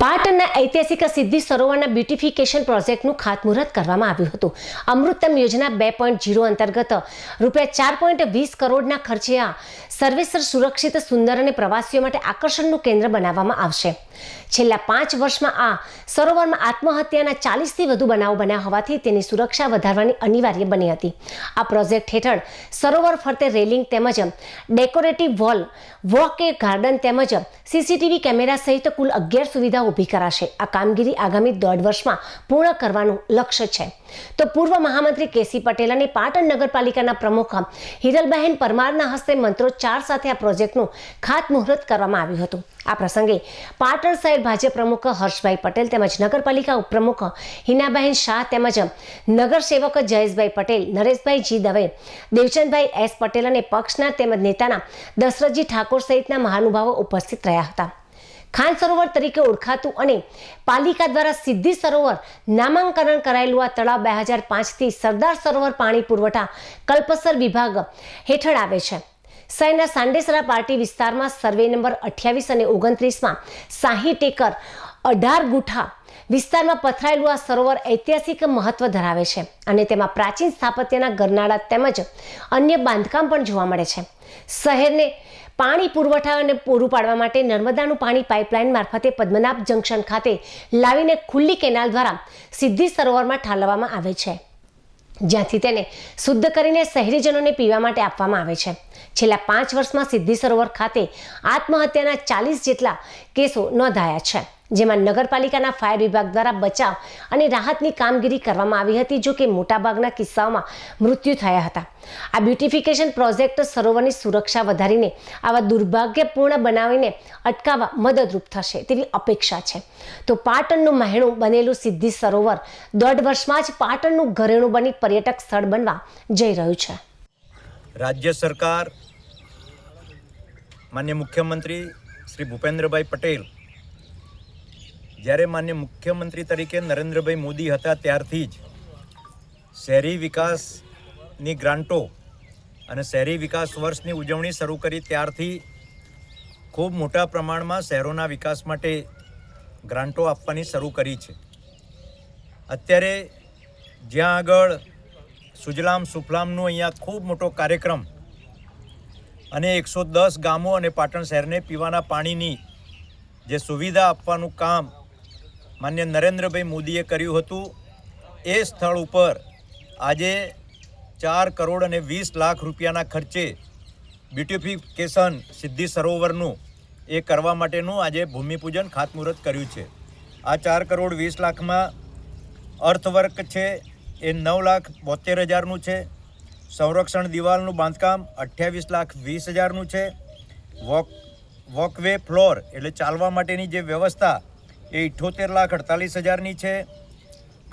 પાટણના ઐતિહાસિક સિદ્ધિ સરોવરના બ્યુટિફિકેશન પ્રોજેક્ટનું ખાતમુહૂર્ત કરવામાં આવ્યું હતું। અમૃતમ યોજના 2.0 અંતર્ગત રૂપિયા 4.20 કરોડના ખર્ચે આ સર્વેસર સુરક્ષિત, સુંદર અને પ્રવાસીઓ માટે આકર્ષણનું કેન્દ્ર બનાવવામાં આવશે। છેલ્લા 5 વર્ષમાં આ સરોવરમાં આત્મહત્યાના 40થી વધુ બનાવો બન્યા હોવાથી તેની સુરક્ષા વધારવાની અનિવાર્ય બની હતી। આ પ્રોજેક્ટ હેઠળ સરોવર ફરતે રેલિંગ તેમજ ડેકોરેટિવ વોલ, વોક એ ગાર્ડન તેમજ સીસીટીવી કેમેરા સહિત કુલ 11 સુવિધાઓ ઊભી કરાશે। આ કામગીરી આગામી 1.5 વર્ષમાં પૂર્ણ કરવાનું લક્ષ્ય છે। તો પૂર્વ મહામંત્રી કેસી પટેલ અને પાટણ નગરપાલિકાના પ્રમુખ હિરલબહેન પરમારના હસ્તે મંત્રોચ્ચાર સાથે આ પ્રોજેક્ટનું ખાતમુહૂર્ત કરવામાં આવ્યું હતું। આ પ્રસંગે પાટણ શહેર ભાજપ પ્રમુખ હર્ષભાઈ પટેલ તેમજ નગરપાલિકા ઉપપ્રમુખ હિનાબહેન શાહ તેમજ નગરસેવક જયેશભાઈ પટેલ, નરેશભાઈ જી દવે, દેવચંદભાઈ એસ પટેલ અને પક્ષના તેમજ નેતાના દશરથજી ઠાકોર સહિતના મહાનુભાવો ઉપસ્થિત રહ્યા હતા। ખાન સરોવર તરીકે ઓળખાતું અને પાલિકા દ્વારા સિદ્ધિ સરોવર નામાંકન કરાયેલું આ તળાવ 2005થી સરદાર સરોવર પાણી પુરવઠા કલ્પસર વિભાગ હેઠળ આવે છે। શહેરના સાંડેસરા પાર્ટી વિસ્તારમાં સર્વે નંબર 28 અને 29માં 60 એકર 18 ગુઠા વિસ્તારમાં પથરાયેલું આ સરોવર ઐતિહાસિક મહત્વ ધરાવે છે અને તેમાં પ્રાચીન સ્થાપત્યના ગરનાળા તેમજ અન્ય બાંધકામ પણ જોવા મળે છે। શહેરને પાણી પુરવઠા અને પૂરું પાડવા માટે નર્મદાનું પાણી પાઇપલાઇન મારફતે પદ્મનાભ જંકશન ખાતે લાવીને ખુલ્લી કેનાલ દ્વારા સિદ્ધિ સરોવરમાં ઠાલવવામાં આવે છે, જ્યાંથી તેને શુદ્ધ કરીને શહેરીજનોને પીવા માટે આપવામાં આવે છે। છેલ્લા 5 વર્ષમાં સિદ્ધિ સરોવર ખાતે આત્મહત્યાના 40 જેટલા કેસો નોંધાયા છે, જેમાં નગરપાલિકાના ફાયર વિભાગ દ્વારા બચાવ અને રાહતની કામગીરી કરવામાં આવી હતી। જો કે મોટાભાગના કિસ્સાઓમાં મૃત્યુ થયા હતા। આ બ્યુટિફિકેશન પ્રોજેક્ટ સરોવરની સુરક્ષા વધારીને આવા દુર્ભાગ્યપૂર્ણ બનાવીને અટકાવવા મદદરૂપ થશે તેવી અપેક્ષા છે। તો પાટણનું મહેણું બનેલું સિદ્ધિ સરોવર 1.5 વર્ષમાં જ પાટણનું ઘરેણું બની પર્યટક સ્થળ બનવા જઈ રહ્યું છે। રાજ્ય સરકાર, માનનીય મુખ્યમંત્રી શ્રી ભૂપેન્દ્રભાઈ પટેલ જ્યારે માનનીય મુખ્યમંત્રી તરીકે નરેન્દ્રભાઈ મોદી હતા ત્યારથી જ શહેરી વિકાસની ગ્રાન્ટો અને શહેરી વિકાસ વર્ષની ઉજવણી શરૂ કરી ત્યારથી ખૂબ મોટા પ્રમાણમાં શહેરોના વિકાસ માટે ગ્રાન્ટો આપવાની શરૂ કરી છે। અત્યારે જ્યાં આગળ સુજલામ સુફલામનું અહીંયા ખૂબ મોટો કાર્યક્રમ અને 110 ગામો અને પાટણ શહેરને પીવાના પાણીની જે સુવિધા આપવાનું કામ માન્ય નરેન્દ્રભાઈ મોદીએ કર્યું હતું, એ સ્થળ ઉપર આજે 4 કરોડ અને 20 લાખ રૂપિયાના ખર્ચે બ્યુટિફિકેશન સિદ્ધિ સરોવરનું એ કરવા માટેનું આજે ભૂમિપૂજન ખાતમુહૂર્ત કર્યું છે। આ 4 કરોડ 20 લાખમાં અર્થવર્ક છે એ 9,72,000નું છે, સંરક્ષણ દિવાલનું બાંધકામ 28,20,000નું છે, વોકવે ફ્લોર એટલે ચાલવા માટેની જે વ્યવસ્થા એ 78,48,000ની છે,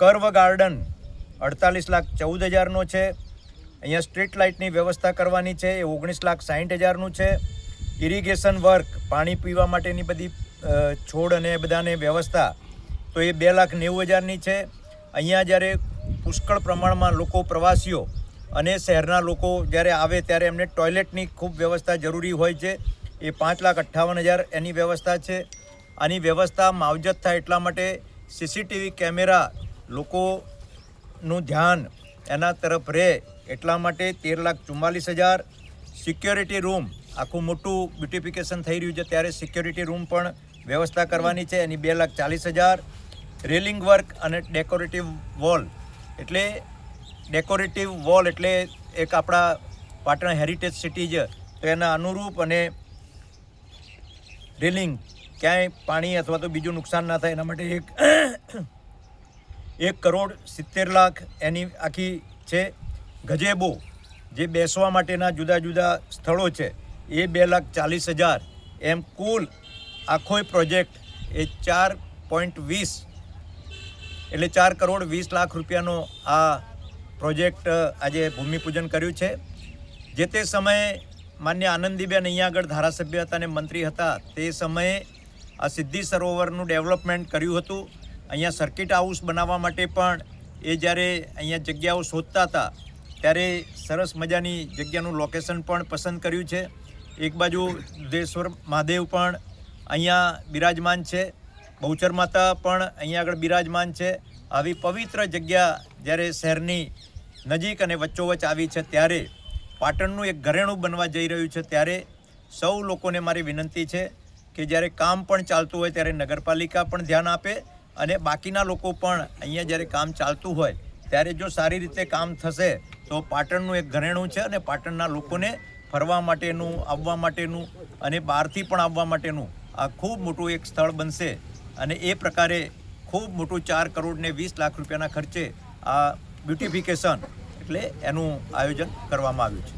કર્વ ગાર્ડન 48,14,000નો છે, અહીંયા સ્ટ્રીટ લાઇટની વ્યવસ્થા કરવાની છે એ 19,60,000નું છે, ઇરિગેશન વર્ક પાણી પીવા માટેની બધી છોડ અને બધાને વ્યવસ્થા તો એ 2,90,000ની છે। અહીંયા જ્યારે પુષ્કળ પ્રમાણમાં લોકો, પ્રવાસીઓ અને શહેરના લોકો જ્યારે આવે ત્યારે એમને ટોયલેટની ખૂબ વ્યવસ્થા જરૂરી હોય છે, એ 5,58,000 એની વ્યવસ્થા છે। આની વ્યવસ્થા માવજત થાય એટલા માટે સીસીટીવી કેમેરા લોકોનું ધ્યાન એના તરફ રહે એટલા માટે 13,44,000, સિક્યોરિટી રૂમ આખું મોટું બ્યુટિફિકેશન થઈ રહ્યું છે ત્યારે સિક્યોરિટી રૂમ પણ વ્યવસ્થા કરવાની છે, એની 2,40,000, રેલિંગ વર્ક અને ડેકોરેટિવ વોલ એટલે એક આપણા પાટણ હેરિટેજ સિટી છે તો એના અનુરૂપ અને રેલિંગ ક્યાંય પાણી અથવા તો બીજું નુકસાન ના થાય એના માટે 1 કરોડ 70 લાખ એની આખી છે। ગજેબો જે બેસવા માટેના જુદા જુદા સ્થળો છે એ 2,40,000, એમ કુલ આખો પ્રોજેક્ટ એ 4.20 એટલે 4 કરોડ 20 લાખ રૂપિયાનો આ પ્રોજેક્ટ આજે ભૂમિપૂજન કર્યું છે। જે તે સમયે માન્ય આનંદીબેન અહીંયા આગળ ધારાસભ્ય હતા અને મંત્રી હતા તે સમયે આ સિદ્ધિ સરોવરનું ડેવલપમેન્ટ કર્યું હતું। અહીંયા સર્કિટ હાઉસ બનાવવા માટે પણ એ જ્યારે અહીંયા જગ્યાઓ શોધતા હતા ત્યારે સરસ મજાની જગ્યાનું લોકેશન પણ પસંદ કર્યું છે। એક બાજુ દેશ્વર મહાદેવ પણ અહીંયા બિરાજમાન છે બહુચર માતા પણ અહીંયા આગળ બિરાજમાન છે. આવી પવિત્ર જગ્યા જ્યારે શહેરની નજીક અને વચ્ચોવચ્ચ આવી છે, ત્યારે પાટણનું એક ઘરેણું બનવા જઈ રહ્યું છે, ત્યારે સૌ લોકોને મારી વિનંતી છે કે જ્યારે કામ પણ ચાલતું હોય ત્યારે નગરપાલિકા પણ ધ્યાન આપે અને બાકીના લોકો પણ અહીંયા જ્યારે કામ ચાલતું હોય ત્યારે જો સારી રીતે કામ થશે તો પાટણનું એક ઘરેણું છે અને પાટણના લોકોને ફરવા માટેનું, આવવા માટેનું અને બહારથી પણ આવવા માટેનું આ ખૂબ મોટું એક સ્થળ બનશે. અને એ પ્રકારે ખૂબ મોટું 4 કરોડ ને 20 લાખ રૂપિયાના ખર્ચે આ બ્યુટિફિકેશન એટલે એનું આયોજન કરવામાં આવ્યું છે.